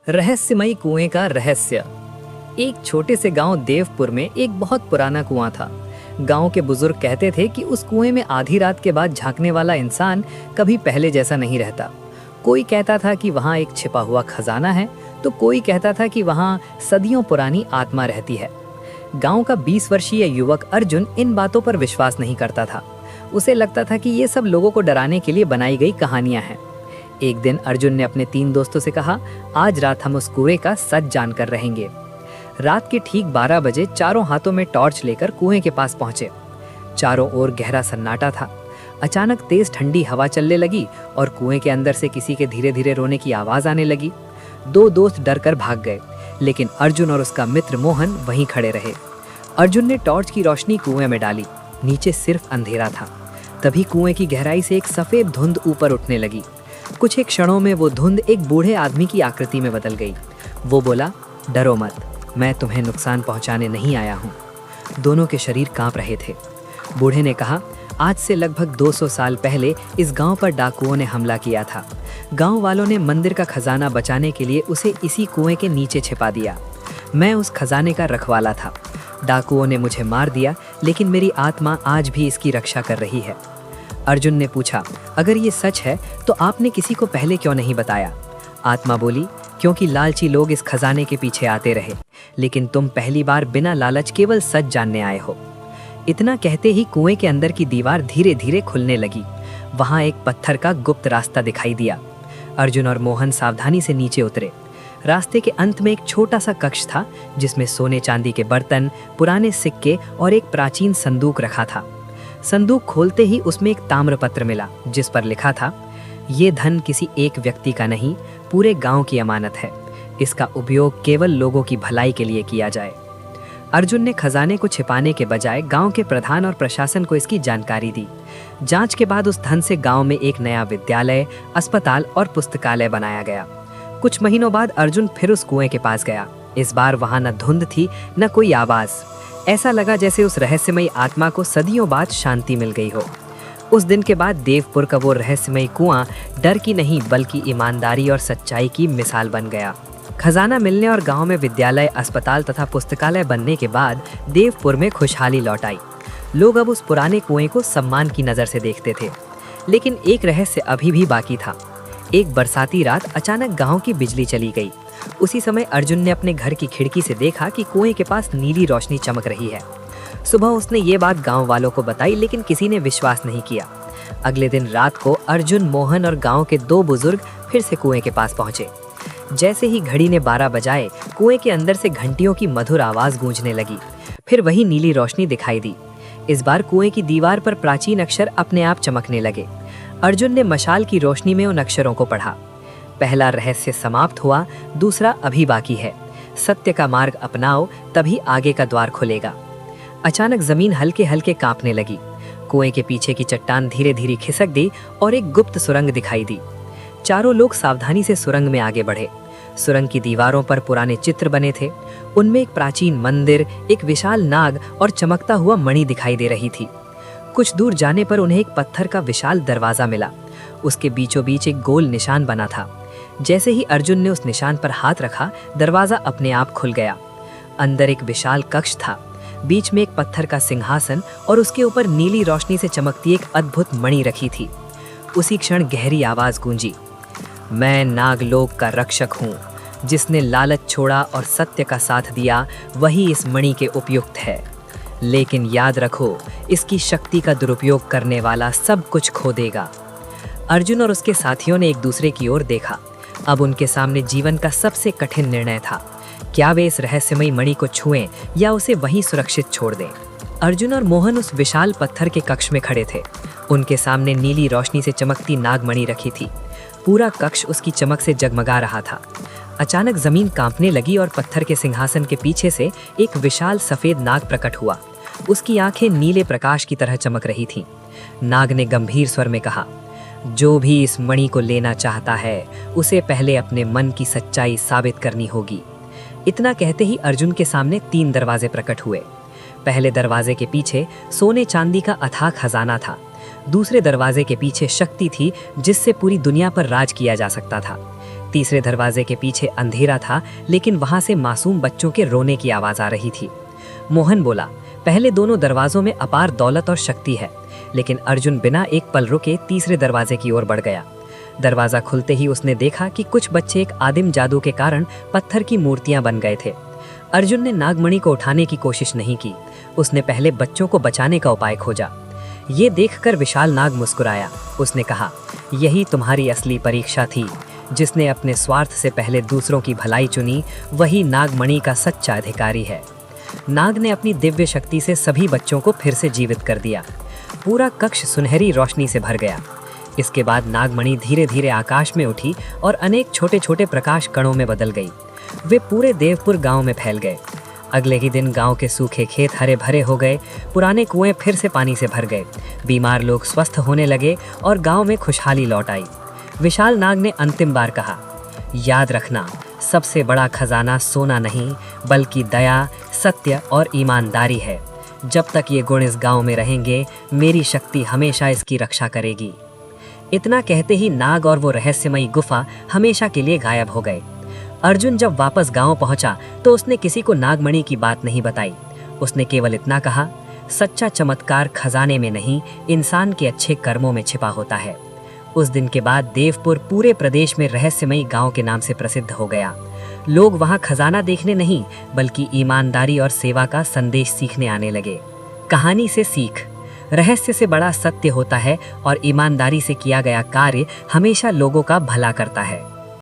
रहस्यमयी कुएं का रहस्य। एक छोटे से गांव देवपुर में एक बहुत पुराना कुआं था। गांव के बुजुर्ग कहते थे कि उस कुएं में आधी रात के बाद झांकने वाला इंसान कभी पहले जैसा नहीं रहता। कोई कहता था कि वहां एक छिपा हुआ खजाना है, तो कोई कहता था कि वहां सदियों पुरानी आत्मा रहती है। गांव का 20 वर्षीय युवक अर्जुन इन बातों पर विश्वास नहीं करता था। उसे लगता था कि ये सब लोगों को डराने के लिए बनाई गई कहानियां हैं। एक दिन अर्जुन ने अपने 3 दोस्तों से कहा, आज रात हम उस कुएं का सच जानकर रहेंगे। रात के ठीक 12 बजे चारों हाथों में टॉर्च लेकर कुएं के पास पहुंचे। चारों ओर गहरा सन्नाटा था। अचानक तेज ठंडी हवा चलने लगी और कुएं के अंदर से किसी के धीरे धीरे रोने की आवाज आने लगी। 2 दोस्त डरकर भाग गए, लेकिन अर्जुन और उसका मित्र मोहन वहीं खड़े रहे। अर्जुन ने टॉर्च की रोशनी कुएं में डाली। नीचे सिर्फ अंधेरा था। तभी कुएं की गहराई से एक सफेद धुंध ऊपर उठने लगी। कुछ ही क्षणों में वो धुंध एक बूढ़े आदमी की आकृति में बदल गई। वो बोला, डरो मत, मैं तुम्हें नुकसान पहुंचाने नहीं आया हूं। दोनों के शरीर कांप रहे थे। बूढ़े ने कहा, आज से लगभग 200 साल पहले इस गांव पर डाकुओं ने हमला किया था। गांव वालों ने मंदिर का खजाना बचाने के लिए उसे इसी कुएं के नीचे छिपा दिया। मैं उस खजाने का रखवाला था। डाकुओं ने मुझे मार दिया, लेकिन मेरी आत्मा आज भी इसकी रक्षा कर रही है। अर्जुन ने पूछा, अगर ये सच है तो आपने किसी को पहले क्यों नहीं बताया? आत्मा बोली, क्योंकि लालची लोग इस खजाने के पीछे आते रहे, लेकिन तुम पहली बार बिना लालच केवल सच जानने आए हो। इतना कहते ही कुएं के अंदर की दीवार धीरे धीरे खुलने लगी। वहां एक पत्थर का गुप्त रास्ता दिखाई दिया। अर्जुन और मोहन सावधानी से नीचे उतरे। रास्ते के अंत में एक छोटा सा कक्ष था, जिसमें सोने चांदी के बर्तन, पुराने सिक्के और एक प्राचीन संदूक रखा था। संदूक खोलते ही उसमें एक ताम्रपत्र मिला, जिस पर लिखा था, ये धन किसी एक व्यक्ति का नहीं, पूरे गांव की अमानत है। इसका उपयोग केवल लोगों की भलाई के लिए किया जाए। अर्जुन ने खजाने को छिपाने के बजाय गांव के प्रधान और प्रशासन को इसकी जानकारी दी। जांच के बाद उस धन से गांव में एक नया विद्यालय, अस्पताल और पुस्तकालय बनाया गया। कुछ महीनों बाद अर्जुन फिर उस कुएं के पास गया। इस बार वहां न धुंध थी, न कोई आवाज। ऐसा लगा जैसे उस रहस्यमयी आत्मा को सदियों बाद शांति मिल गई हो। उस दिन के बाद देवपुर का वो रहस्यमयी कुआं डर की नहीं बल्कि ईमानदारी और सच्चाई की मिसाल बन गया। खजाना मिलने और गांव में विद्यालय, अस्पताल तथा पुस्तकालय बनने के बाद देवपुर में खुशहाली लौट आई। लोग अब उस पुराने कुएं को सम्मान की नजर से देखते थे। लेकिन एक रहस्य अभी भी बाकी था। एक बरसाती रात अचानक गांव की बिजली चली गई। उसी समय अर्जुन ने अपने घर की खिड़की से देखा कि कुएं के पास नीली रोशनी चमक रही है। सुबह उसने ये बात गांव वालों को बताई, लेकिन किसी ने विश्वास नहीं किया। अगले दिन रात को अर्जुन, मोहन और गांव के 2 बुजुर्ग फिर से कुएं के पास पहुंचे। जैसे ही घड़ी ने 12 बजाए, कुएं के अंदर से घंटियों की मधुर आवाज गूंजने लगी। फिर वही नीली रोशनी दिखाई दी। इस बार कुएं की दीवार पर प्राचीन अक्षर अपने आप चमकने लगे। अर्जुन ने मशाल की रोशनी में उन अक्षरों को पढ़ा। पहला रहस्य समाप्त हुआ, दूसरा अभी बाकी है। सत्य का मार्ग अपनाओ, तभी आगे का द्वार खुलेगा। अचानक जमीन हल्के हल्के कांपने लगी। कुएं के पीछे की चट्टान धीरे धीरे खिसक दी और एक गुप्त सुरंग दिखाई दी। चारों लोग सावधानी से सुरंग में आगे बढ़े। सुरंग की दीवारों पर पुराने चित्र बने थे। उनमें एक प्राचीन मंदिर, एक विशाल नाग और चमकता हुआ मणि दिखाई दे रही थी। कुछ दूर जाने पर उन्हें एक पत्थर का विशाल दरवाजा मिला। उसके बीचों बीच एक गोल निशान बना था। जैसे ही अर्जुन ने उस निशान पर हाथ रखा, दरवाजा अपने आप खुल गया। अंदर एक विशाल कक्ष था। बीच में एक पत्थर का सिंहासन और उसके ऊपर नीली रोशनी से चमकती एक अद्भुत मणि रखी थी। उसी क्षण गहरी आवाज गूंजी, मैं नागलोक का रक्षक हूँ। जिसने लालच छोड़ा और सत्य का साथ दिया, वही इस मणि के उपयुक्त है। लेकिन याद रखो, इसकी शक्ति का दुरुपयोग करने वाला सब कुछ खो देगा। अर्जुन और उसके साथियों ने एक दूसरे की ओर देखा। अब उनके सामने जीवन का सबसे कठिन निर्णय था। क्या वे इस रहस्यमयी मणि को छुएं या उसे वहीं सुरक्षित छोड़ दें? अर्जुन और मोहन उस विशाल पत्थर के कक्ष में खड़े थे। उनके सामने नीली रोशनी से चमकती नागमणि रखी थी। पूरा कक्ष उसकी चमक से जगमगा रहा था। अचानक जमीन कांपने लगी और पत्थर के सिंहासन के पीछे से एक विशाल सफेद नाग प्रकट हुआ। उसकी आंखें नीले प्रकाश की तरह चमक रही थीं। नाग ने गंभीर स्वर में कहा, जो भी इस मणि को लेना चाहता है, उसे पहले अपने मन की सच्चाई साबित करनी होगी। इतना कहते ही अर्जुन के सामने 3 दरवाजे प्रकट हुए। पहले दरवाजे के पीछे सोने चांदी का अथाह खजाना था। दूसरे दरवाजे के पीछे शक्ति थी, जिससे पूरी दुनिया पर राज किया जा सकता था। तीसरे दरवाजे के पीछे अंधेरा था, लेकिन वहां से मासूम बच्चों के रोने की आवाज आ रही थी। मोहन बोला, पहले दोनों दरवाजों में अपार दौलत और शक्ति है। लेकिन अर्जुन बिना एक पल रुके तीसरे दरवाजे की ओर बढ़ गया। दरवाजा खुलते ही उसने देखा कि कुछ बच्चे एक आदिम जादू के कारण पत्थर की मूर्तियां बन गए थे। अर्जुन ने नागमणि को उठाने की कोशिश नहीं की, उसने पहले बच्चों को बचाने का उपाय खोजा। ये देखकर विशाल नाग मुस्कुराया। उसने कहा, यही तुम्हारी असली परीक्षा थी। जिसने अपने स्वार्थ से पहले दूसरों की भलाई चुनी, वही नागमणि का सच्चा अधिकारी है। नाग ने अपनी दिव्य शक्ति से सभी बच्चों को फिर से जीवित कर दिया। पूरा कक्ष सुनहरी रोशनी से भर गया। इसके बाद नागमणि धीरे धीरे आकाश में उठी और अनेक छोटे छोटे प्रकाश कणों में बदल गई। वे पूरे देवपुर गांव में फैल गए। अगले ही दिन गांव के सूखे खेत हरे भरे हो गए, पुराने कुएं फिर से पानी से भर गए, बीमार लोग स्वस्थ होने लगे और गांव में खुशहाली लौट आई। विशाल नाग ने अंतिम बार कहा, याद रखना, सबसे बड़ा खजाना सोना नहीं बल्कि दया, सत्य और ईमानदारी है। जब तक ये गुण इस गांव में रहेंगे, मेरी शक्ति हमेशा इसकी रक्षा करेगी। इतना कहते ही नाग और वो रहस्यमयी गुफा हमेशा के लिए गायब हो गए। अर्जुन जब वापस गांव पहुंचा तो उसने किसी को नागमणि की बात नहीं बताई। उसने केवल इतना कहा, सच्चा चमत्कार खजाने में नहीं, इंसान के अच्छे कर्मों में छिपा होता है। उस दिन के बाद देवपुर पूरे प्रदेश में रहस्यमयी गांव के नाम से प्रसिद्ध हो गया। लोग वहां खजाना देखने नहीं बल्कि ईमानदारी और सेवा का संदेश सीखने आने लगे। कहानी से सीख, रहस्य से बड़ा सत्य होता है और ईमानदारी से किया गया कार्य हमेशा लोगों का भला करता है।